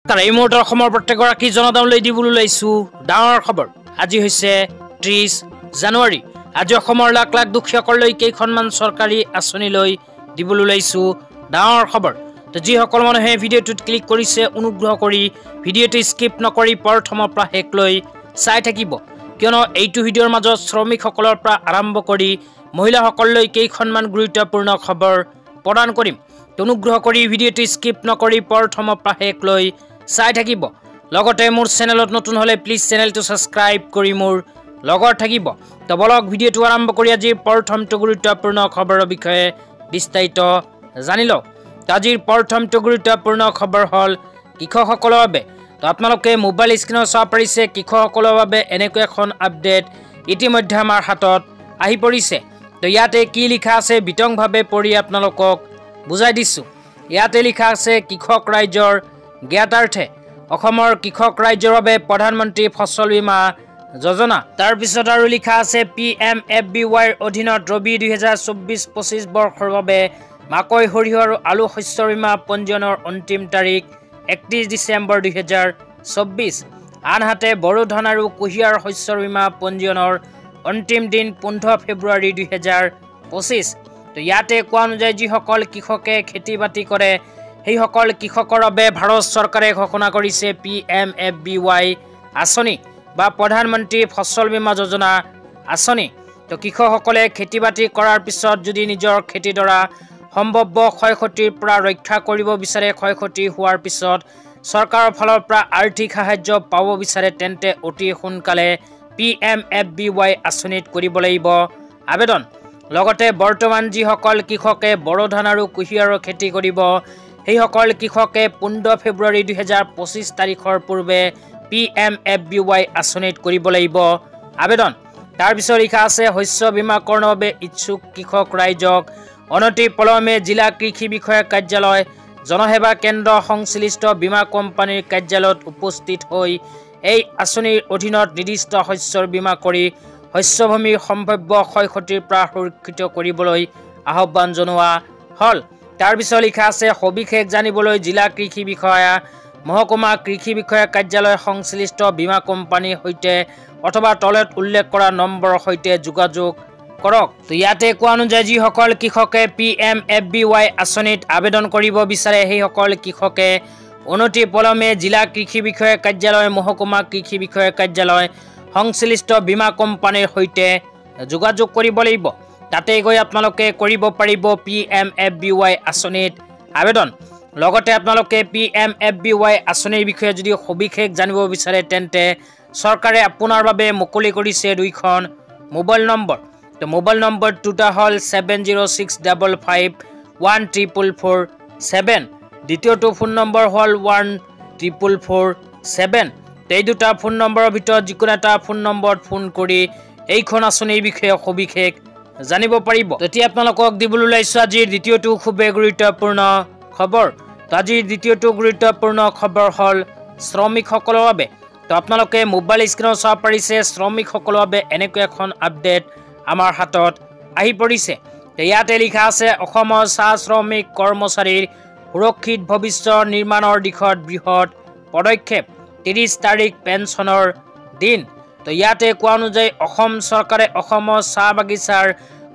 তাৰ এই মুহূৰ্তৰ অসমৰ প্ৰত্যেকগৰাকী জনতালৈ দিবলৈ ওলাইছো ডাঙৰ খবৰ। আজি হৈছে 30 জানুৱাৰী। আজি অসমৰ লাখ লাখ দুখীয়াসকললৈ কেইখনমান চৰকাৰী আঁচনি লৈ দিবলৈ ওলাইছো ডাঙৰ খবৰ। তো যিসকল মানুহে ভিডিঅ'টোত ক্লিক কৰিছে অনুগ্ৰহ কৰি ভিডিঅ'টো স্কিপ নকৰি প্ৰথমৰ পৰা শেষলৈ চাই থাকিব, কিয়নো এইটো ভিডিঅ'ৰ মাজত শ্ৰমিকসকলৰ পৰা আৰম্ভ কৰি মহিলাসকললৈ কেইখনমান গুৰুত্বপূৰ্ণ খবৰ প্ৰদান কৰিম। অনুগ্ৰহ কৰি ভিডিঅ'টো স্কিপ নকৰি প্ৰথমৰ পৰা শেষলৈ চাই থাকিব। লগতে মোৰ চেনেলত নতুন হলে প্লিজ চেনেলটো সাবস্ক্ৰাইব কৰি মোৰ লগত থাকিব। তো বলক ভিডিঅ'টো আৰম্ভ কৰি আজিৰ প্ৰথমটো গুৰুত্বপূৰ্ণ খবৰৰ বিষয়ে বিস্তাৰিত জানি লওক। আজিৰ প্ৰথমটো গুৰুত্বপূৰ্ণ খবৰ হ'ল কৃষকসকলৰ বাবে। তো আপোনালোকে মোবাইল স্ক্ৰীনত চাব পাৰিছে কৃষকসকলৰ বাবে এনেকৈ এখন আপডেট ইতিমধ্যে আমাৰ হাতত আহি পৰিছে। তো ইয়াতে কি লিখা আছে বিতংভাৱে পঢ়ি আপোনালোকক বুজাই দিছোঁ। ইয়াতে লিখা আছে কৃষক ৰাইজৰ জ্ঞাতাৰ্থে অসমৰ কৃষক ৰাইজৰ বাবে প্ৰধানমন্ত্ৰী ফচল বীমা যোজনা। তাৰপিছত আৰু লিখা আছে PMFBYৰ অধীনত ৰবি 2024-25 বৰ্ষৰ বাবে মাকৈ, সৰিয়হ আৰু আলু শস্য বীমা পঞ্জীয়নৰ অন্তিম তাৰিখ 31 ডিচেম্বৰ 2024। আনহাতে বড়ো ধান আৰু কুঁহিয়াৰ শস্য বীমা পঞ্জীয়নৰ অন্তিম দিন 15 ফেব্ৰুৱাৰী 2025। তো ইয়াতে কোৱা অনুযায়ী যিসকল কৃষকে খেতি বাতি কৰে সেইসকল কৃষকৰ বাবে ভাৰত চৰকাৰে ঘোষণা কৰিছে PMFBY আঁচনি বা প্ৰধানমন্ত্ৰী ফচল বীমা যোজনা আঁচনি। তো কৃষকসকলে খেতি বাতি কৰাৰ পিছত যদি নিজৰ খেতিডৰা সম্ভাৱ্য ক্ষয় ক্ষতিৰ পৰা ৰক্ষা কৰিব বিচাৰে, ক্ষয় ক্ষতি হোৱাৰ পিছত চৰকাৰৰ ফালৰ পৰা আৰ্থিক সাহায্য পাব বিচাৰে, তেন্তে অতি সোনকালে PMFBY আঁচনিত কৰিব লাগিব আবেদন। লগতে বৰ্তমান যিসকল কৃষকে বড়ো ধান আৰু কুঁহিয়াৰৰ খেতি কৰিব সেইসকল কৃষকে 15 ফেব্ৰুৱাৰী 2025 তাৰিখৰ পূৰ্বে PMFBY আঁচনিত কৰিব লাগিব আবেদন। তাৰপিছত লিখা আছে শস্য বীমাকৰণৰ বাবে ইচ্ছুক কৃষক ৰাইজক অনতি পলমে জিলা কৃষি বিষয়া কাৰ্যালয়, জনসেৱা কেন্দ্ৰ, সংশ্লিষ্ট বীমা কোম্পানীৰ কাৰ্যালয়ত উপস্থিত হৈ এই আঁচনিৰ অধীনত নিৰ্দিষ্ট শস্যৰ বীমা কৰি শস্যভূমিৰ সম্ভাৱ্য ক্ষয় ক্ষতিৰ পৰা সুৰক্ষিত কৰিবলৈ আহ্বান জনোৱা হ'ল। তাৰপিছত লিখা আছে সবিশেষ জানিবলৈ জিলা কৃষি বিষয়া, মহকুমা কৃষি বিষয়া কাৰ্যালয়, সংশ্লিষ্ট বীমা কোম্পানীৰ সৈতে অথবা তলত উল্লেখ কৰা নম্বৰৰ সৈতে যোগাযোগ কৰক। তো ইয়াতে কোৱা অনুযায়ী যিসকল কৃষকে PMFBY আঁচনিত আবেদন কৰিব বিচাৰে সেইসকল কৃষকে অনতি পলমে জিলা কৃষি বিষয়া কাৰ্যালয়, মহকুমা কৃষি বিষয়া কাৰ্যালয়, সংশ্লিষ্ট বীমা কোম্পানীৰ সৈতে যোগাযোগ কৰিব লাগিব। তাতে গৈ আপোনালোকে কৰিব পাৰিব PMFBY আঁচনিত আবেদন। লগতে আপোনালোকে PMFBY আঁচনিৰ বিষয়ে যদি সবিশেষ জানিব বিচাৰে তেন্তে চৰকাৰে আপোনাৰ বাবে মুকলি কৰিছে দুইখন মোবাইল নম্বৰ। তো মোবাইল নম্বৰ দুটা হ'ল 7065514447, দ্বিতীয়টো ফোন নম্বৰ হ'ল 1447। এই দুটা ফোন নম্বৰৰ ভিতৰত যিকোনো এটা ফোন নম্বৰত ফোন কৰি এইখন আঁচনিৰ বিষয়ে সবিশেষ জানিব পাৰিব। এতিয়া আপোনালোকক দিবলৈ ওলাইছোঁ আজিৰ দ্বিতীয়টো খুবেই গুৰুত্বপূৰ্ণ খবৰ। তো আজিৰ দ্বিতীয়টো গুৰুত্বপূৰ্ণ খবৰ হ'ল শ্ৰমিকসকলৰ বাবে। তো আপোনালোকে মোবাইল স্ক্ৰীনত চাব পাৰিছে শ্ৰমিকসকলৰ বাবে এনেকৈ এখন আপডেট আমাৰ হাতত আহি পৰিছে। তো ইয়াতে লিখা আছে অসমৰ চাহ শ্ৰমিক কৰ্মচাৰীৰ সুৰক্ষিত ভৱিষ্যত নিৰ্মাণৰ দিশত বৃহৎ পদক্ষেপ, 30 তাৰিখ পেঞ্চনৰ দিন। তো ইয়াতে কোৱা অনুযায়ী অসম চৰকাৰে অসমৰ চাহ বাগিচাৰ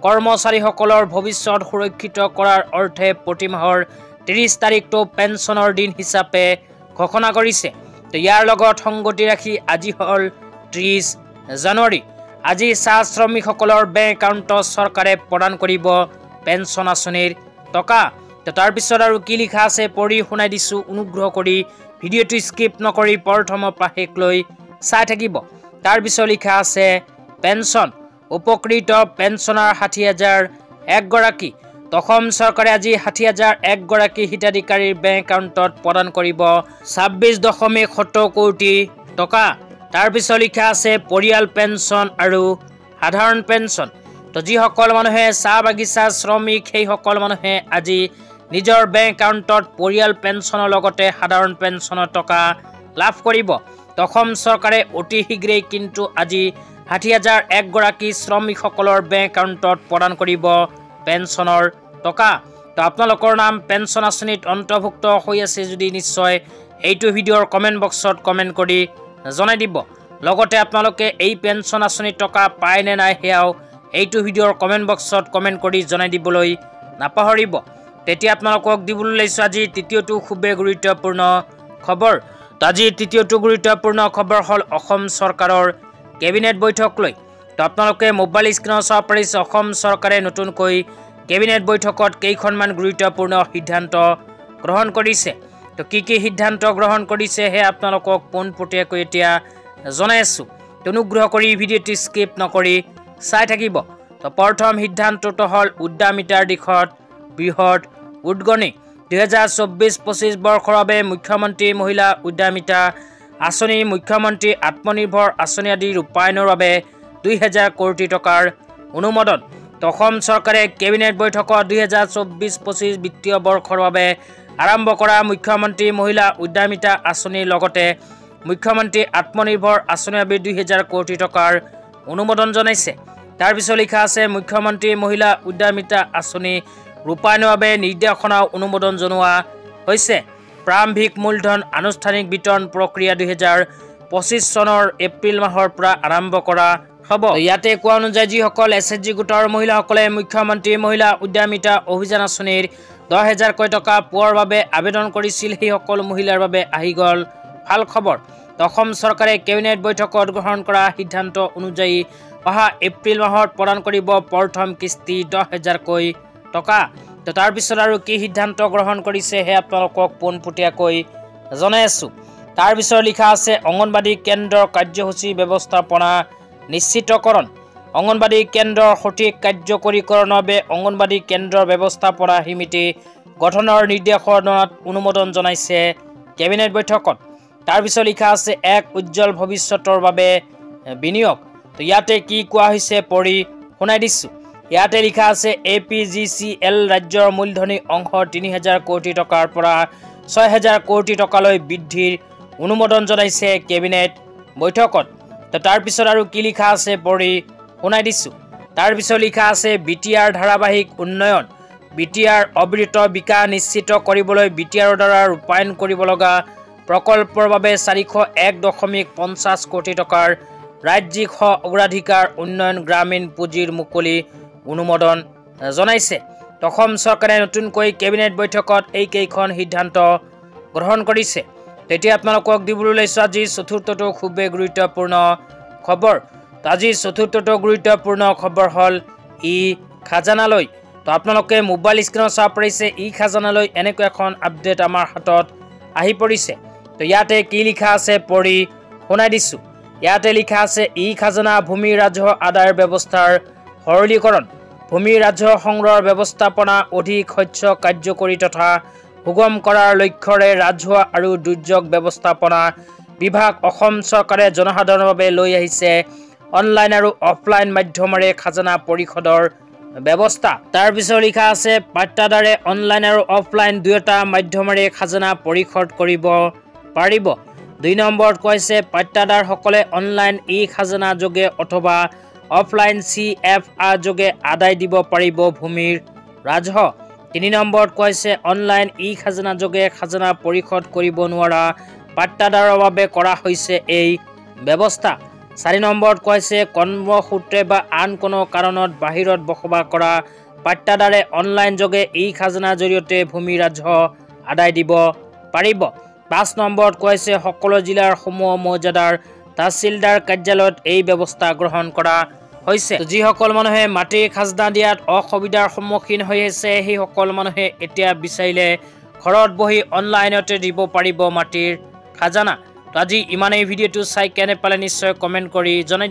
কৰ্মচাৰীসকলৰ ভৱিষ্যত সুৰক্ষিত কৰাৰ অৰ্থে প্ৰতি মাহৰ 30 তাৰিখটো পেঞ্চনৰ দিন হিচাপে ঘোষণা কৰিছে। তো ইয়াৰ লগত সংগতি ৰাখি আজি হ'ল 30 জানুৱাৰী। আজি চাহ শ্ৰমিকসকলৰ বেংক একাউণ্টত চৰকাৰে প্ৰদান কৰিব পেঞ্চন আঁচনিৰ টকা। তো তাৰপিছত আৰু কি লিখা আছে পঢ়ি শুনাই দিছোঁ, অনুগ্ৰহ কৰি ভিডিঅ'টো স্কিপ নকৰি প্ৰথমৰ পৰা শেষলৈ চাই থাকিব। তাৰপিছত লিখা আছে পেঞ্চন উপকৃত পেঞ্চনাৰ 60,001 গৰাকী। অসম চৰকাৰে আজি 60,001 গৰাকী হিতাধিকাৰীৰ বেংক একাউণ্টত প্ৰদান কৰিব 26.70 কোটি টকা। তাৰপিছত লিখা আছে পৰিয়াল পেঞ্চন আৰু সাধাৰণ পেঞ্চন। তো যিসকল মানুহে চাহ বাগিচা শ্ৰমিক সেইসকল মানুহে আজি নিজৰ বেংক একাউণ্টত পৰিয়াল পেঞ্চনৰ লগতে সাধাৰণ পেঞ্চনৰ টকা লাভ কৰিব। অসম চৰকাৰে অতি শীঘ্ৰেই কিন্তু আজি 60,001 গৰাকী শ্ৰমিকসকলৰ বেংক একাউণ্টত প্ৰদান কৰিব পেঞ্চনৰ টকা। তো আপোনালোকৰ নাম পেঞ্চন আঁচনিত অন্তৰ্ভুক্ত হৈ আছে যদি নিশ্চয় এইটো ভিডিঅ'ৰ কমেণ্ট বক্সত কমেণ্ট কৰি জনাই দিব। লগতে আপোনালোকে এই পেঞ্চন আঁচনিৰ টকা পায় নে নাই সেয়াও এইটো ভিডিঅ'ৰ কমেণ্ট বক্সত কমেণ্ট কৰি জনাই দিবলৈ নাপাহৰিব। তেতিয়া আপোনালোকক দিবলৈ লৈছোঁ আজিৰ তৃতীয়টো খুবেই গুৰুত্বপূৰ্ণ খবৰ। তো আজিৰ তৃতীয়টো গুৰুত্বপূৰ্ণ খবৰ হ'ল অসম চৰকাৰৰ কেবিনেট বৈঠক লৈ। তো আপোনালোকে মোবাইল স্ক্ৰীনত চাব পাৰিছে অসম চৰকাৰে নতুনকৈ কেবিনেট বৈঠকত কেইখনমান গুৰুত্বপূৰ্ণ সিদ্ধান্ত গ্ৰহণ কৰিছে। তো কি সিদ্ধান্ত গ্ৰহণ কৰিছে সেয়া আপোনালোকক পোনপটীয়াকৈ এতিয়া জনাই আছোঁ। অনুগ্ৰহ কৰি ভিডিঅ'টি স্কিপ নকৰি চাই থাকিব। তো প্ৰথম সিদ্ধান্তটো হ'ল উদ্যমিতাৰ দিশত বৃহৎ উদগনি। 2024-25 বৰ্ষৰ বাবে মুখ্যমন্ত্ৰী মহিলা উদ্যমিতা আঁচনি, মুখ্যমন্ত্ৰী আত্মনিৰ্ভৰ আঁচনি আদি ৰূপায়ণৰ বাবে 2000 কোটি টকাৰ অনুমোদন। অসম চৰকাৰে কেবিনেট বৈঠকত 2024-25 বিত্তীয় বৰ্ষৰ বাবে আৰম্ভ কৰা মুখ্যমন্ত্ৰী মহিলা উদ্যমিতা আঁচনিৰ লগতে মুখ্যমন্ত্ৰী আত্মনিৰ্ভৰ আঁচনিৰ বাবে 2000 কোটি টকাৰ অনুমোদন জনাইছে। তাৰপিছত লিখা আছে মুখ্যমন্ত্ৰী মহিলা উদ্যমিতা আঁচনি ৰূপায়ণৰ বাবে নিৰ্দেশনাও অনুমোদন জনোৱা হৈছে। প্ৰাৰম্ভিক মূলধন আনুষ্ঠানিক বিতৰণ প্ৰক্ৰিয়া 2025 চনৰ এপ্ৰিল মাহৰ পৰা আৰম্ভ কৰা হ'ব। ইয়াতে কোৱা অনুযায়ী যিসকল SHG গোটৰ মহিলাসকলে মুখ্যমন্ত্ৰী মহিলা উদ্যমিতা অভিযান আঁচনিৰ 10,000 কোটি টকা পোৱাৰ বাবে আবেদন কৰিছিল, সেইসকল মহিলাৰ বাবে আহি গ'ল ভাল খবৰ। অসম চৰকাৰে কেবিনেট বৈঠকত গ্ৰহণ কৰা সিদ্ধান্ত অনুযায়ী অহা এপ্ৰিল মাহত প্ৰদান কৰিব প্ৰথম কিস্তি 10,000 কোটি টকা। তো তাৰপিছত আৰু কি সিদ্ধান্ত গ্ৰহণ কৰিছে সেয়া আপোনালোকক পোনপটীয়াকৈ জনাই আছোঁ। তাৰপিছত লিখা আছে অংগনবাদী কেন্দ্ৰৰ কাৰ্যসূচী ব্যৱস্থাপনা নিশ্চিতকৰণ। অংগনবাদী কেন্দ্ৰৰ সঠিক কাৰ্যকৰীকৰণৰ বাবে অংগনবাদী কেন্দ্ৰৰ ব্যৱস্থাপনা সমিতি গঠনৰ নিৰ্দেশনাত অনুমোদন জনাইছে কেবিনেট বৈঠকত। তাৰপিছত লিখা আছে এক উজ্জ্বল ভৱিষ্যতৰ বাবে বিনিয়োগ। তো ইয়াতে কি কোৱা হৈছে পঢ়ি শুনাই দিছোঁ। ইয়াতে লিখা আছে APGCL ৰাজ্যৰ মূলধনী অংশ 3,000 কোটি টকাৰ পৰা 6,000 কোটি টকালৈ বৃদ্ধিৰ অনুমোদন জনাইছে কেবিনেট বৈঠকত। তো তাৰপিছত আৰু কি লিখা আছে পঢ়ি শুনাই দিছোঁ। তাৰপিছত লিখা আছে BTR ধাৰাবাহিক উন্নয়ন। BTR অবিৰত বিকাশ নিশ্চিত কৰিবলৈ BTRৰ দ্বাৰা ৰূপায়ণ কৰিব লগা প্ৰকল্পৰ বাবে 401.50 কোটি টকাৰ ৰাজ্যিক অগ্ৰাধিকাৰ উন্নয়ন গ্ৰামীণ পুঁজিৰ মুকলি অনুমোদন জনাইছে। অসম চৰকাৰে নতুনকৈ কেবিনেট বৈঠকত এইকেইখন সিদ্ধান্ত গ্ৰহণ কৰিছে। তেতিয়া আপোনালোকক দিবলৈ লৈছোঁ আজিৰ চতুৰ্থটো খুবেই গুৰুত্বপূৰ্ণ খবৰ। তো আজিৰ চতুৰ্থটো গুৰুত্বপূৰ্ণ খবৰ হ'ল খাজানালৈ। তো আপোনালোকে মোবাইল স্ক্ৰীনত চাব পাৰিছে খাজানালৈ এনেকুৱা এখন আপডেট আমাৰ হাতত আহি পৰিছে। তো ইয়াতে কি লিখা আছে পঢ়ি শুনাই দিছোঁ। ইয়াতে লিখা আছে খাজানা ভূমি ৰাজহ আদায়ৰ ব্যৱস্থাৰ সৰলীকৰণ। ভূমি ৰাজহ সংগ্ৰহৰ ব্যৱস্থাপনা অধিক স্বচ্ছ কাৰ্যকৰী তথা সুগম কৰাৰ লক্ষ্যৰে ৰাজহুৱা আৰু দুৰ্যোগ ব্যৱস্থাপনা বিভাগ অসম চৰকাৰে জনসাধাৰণৰ বাবে লৈ আহিছে অনলাইন আৰু অফলাইন মাধ্যমেৰে খাজানা পৰিশোধৰ ব্যৱস্থা। তাৰপিছত লিখা আছে পাট্টাদাৰে অনলাইন আৰু অফলাইন দুয়োটা মাধ্যমেৰে খাজানা পৰিশোধ কৰিব পাৰিব। 2 নম্বৰত কৈছে পাট্টাদাৰসকলে অনলাইন খাজানা যোগে অথবা অফলাইন CFR যোগে আদায় দিব পাৰিব ভূমিৰ ৰাজহ। 3 নম্বৰত কৈছে অনলাইন খাজানা যোগে খাজানা পৰিশোধ কৰিব নোৱাৰা পাট্টাদাৰৰ বাবে কৰা হৈছে এই ব্যৱস্থা। 4 নম্বৰত কৈছে কৰ্মসূত্ৰে বা আন কোনো কাৰণত বাহিৰত বসবাস কৰা পাট্টাদাৰে অনলাইন যোগে খাজানাৰ জৰিয়তে ভূমি ৰাজহ আদায় দিব পাৰিব। 5 নম্বৰত কৈছে সকলো জিলাৰ সমূহ মৌজাদাৰ তহচিলদাৰ কাৰ্যালয়ত এই ব্যৱস্থা গ্ৰহণ কৰা হৈছে। যিসকল মানুহে মাটিৰ খাজনা দিয়াত অসুবিধাৰ সন্মুখীন হৈ আছে সেইসকল মানুহে এতিয়া বিচাৰিলে ঘৰত বহি অনলাইনতে দিব পাৰিব মাটিৰ খাজানা। তো আজি ইমানেই। ভিডিঅ'টো চাই কেনে পালে নিশ্চয় কমেণ্ট কৰি জনাই